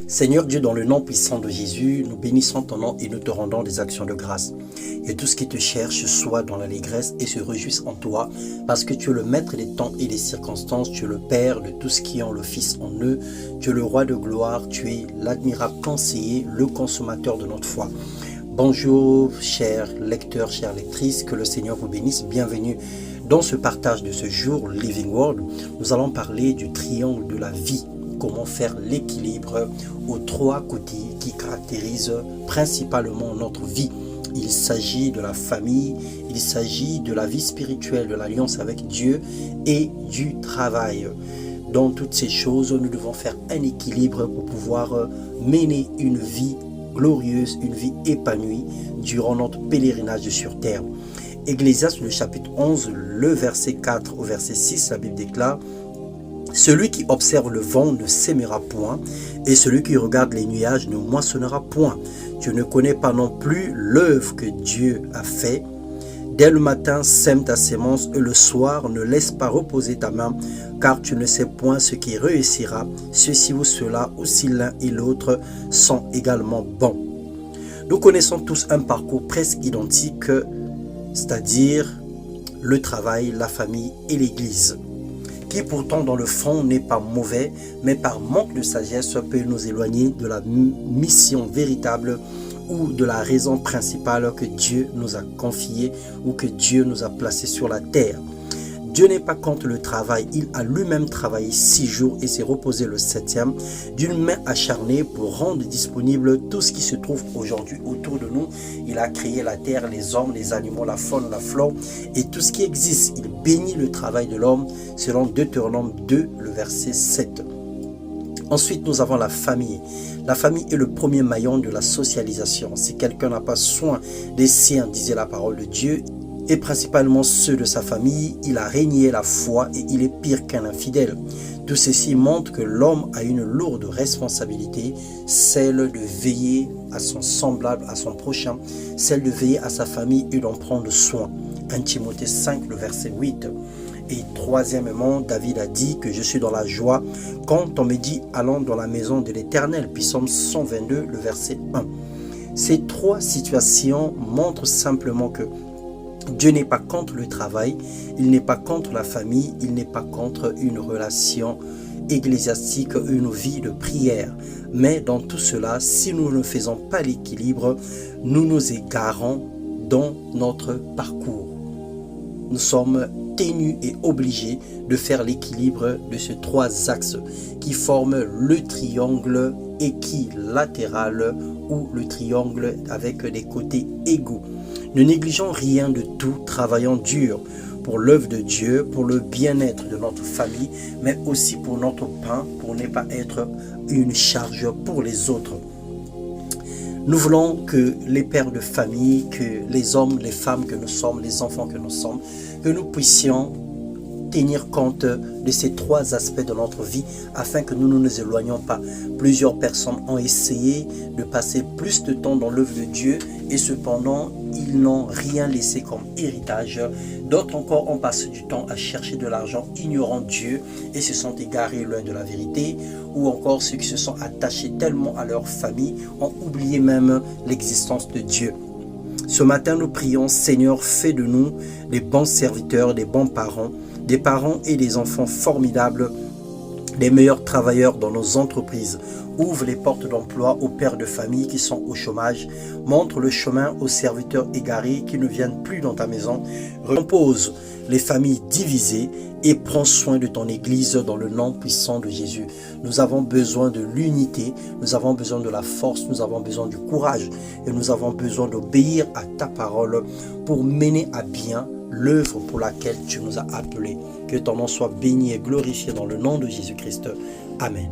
Seigneur Dieu, dans le nom puissant de Jésus, nous bénissons ton nom et nous te rendons des actions de grâce. Et tout ce qui te cherche soit dans l'allégresse et se réjouisse en toi, parce que tu es le maître des temps et des circonstances, tu es le Père de tout ce qui ont le Fils en eux, tu es le Roi de gloire, tu es l'admirable conseiller, le consommateur de notre foi. Bonjour, chers lecteurs, chères lectrices, que le Seigneur vous bénisse. Bienvenue dans ce partage de ce jour, Living Word. Nous allons parler du triangle de la vie. Comment faire l'équilibre aux trois côtés qui caractérisent principalement notre vie. Il s'agit de la famille, il s'agit de la vie spirituelle, de l'alliance avec Dieu et du travail. Dans toutes ces choses, nous devons faire un équilibre pour pouvoir mener une vie glorieuse, une vie épanouie durant notre pèlerinage sur terre. Ecclésiaste, le chapitre 11, le verset 4 au verset 6, la Bible déclare: celui qui observe le vent ne sèmera point, et celui qui regarde les nuages ne moissonnera point. Tu ne connais pas non plus l'œuvre que Dieu a fait. Dès le matin, sème ta sémence, et le soir, ne laisse pas reposer ta main, car tu ne sais point ce qui réussira, ceci ou cela, ou si l'un et l'autre sont également bons. Nous connaissons tous un parcours presque identique, c'est-à-dire le travail, la famille et l'Église, qui pourtant dans le fond n'est pas mauvais, mais par manque de sagesse peut nous éloigner de la mission véritable ou de la raison principale que Dieu nous a confiée ou que Dieu nous a placée sur la terre. Dieu n'est pas contre le travail, il a lui-même travaillé 6 jours et s'est reposé le 7e d'une main acharnée pour rendre disponible tout ce qui se trouve aujourd'hui autour de nous. Il a créé la terre, les hommes, les animaux, la faune, la flore et tout ce qui existe. Il bénit le travail de l'homme selon Deutéronome 2, le verset 7. Ensuite, nous avons la famille. La famille est le premier maillon de la socialisation. Si quelqu'un n'a pas soin des siens, disait la parole de Dieu, et principalement ceux de sa famille, il a régné la foi et il est pire qu'un infidèle. Tout ceci montre que l'homme a une lourde responsabilité, celle de veiller à son semblable, à son prochain, celle de veiller à sa famille et d'en prendre soin. 1 Timothée 5, le verset 8. Et troisièmement, David a dit que je suis dans la joie quand on me dit allons dans la maison de l'Éternel. Psaume 122, le verset 1. Ces trois situations montrent simplement que Dieu n'est pas contre le travail, il n'est pas contre la famille, il n'est pas contre une relation ecclésiastique, une vie de prière. Mais dans tout cela, si nous ne faisons pas l'équilibre, nous nous égarons dans notre parcours. Nous sommes tenus et obligés de faire l'équilibre de ces trois axes qui forment le triangle équilatéral ou le triangle avec des côtés égaux. Ne négligeons rien de tout, travaillons dur pour l'œuvre de Dieu, pour le bien-être de notre famille, mais aussi pour notre pain, pour ne pas être une charge pour les autres. Nous voulons que les pères de famille, que les hommes, les femmes que nous sommes, les enfants que nous sommes, que nous puissions tenir compte de ces trois aspects de notre vie afin que nous ne nous éloignions pas. Plusieurs personnes ont essayé de passer plus de temps dans l'œuvre de Dieu et cependant ils n'ont rien laissé comme héritage. D'autres encore ont passé du temps à chercher de l'argent ignorant Dieu et se sont égarés loin de la vérité, ou encore ceux qui se sont attachés tellement à leur famille ont oublié même l'existence de Dieu. Ce matin nous prions: Seigneur, fais de nous des bons serviteurs, des bons parents, des parents et des enfants formidables, des meilleurs travailleurs dans nos entreprises. Ouvre les portes d'emploi aux pères de famille qui sont au chômage. Montre le chemin aux serviteurs égarés qui ne viennent plus dans ta maison. Recompose les familles divisées et prends soin de ton Église dans le nom puissant de Jésus. Nous avons besoin de l'unité, nous avons besoin de la force, nous avons besoin du courage et nous avons besoin d'obéir à ta parole pour mener à bien l'œuvre pour laquelle tu nous as appelés. Que ton nom soit béni et glorifié dans le nom de Jésus-Christ. Amen.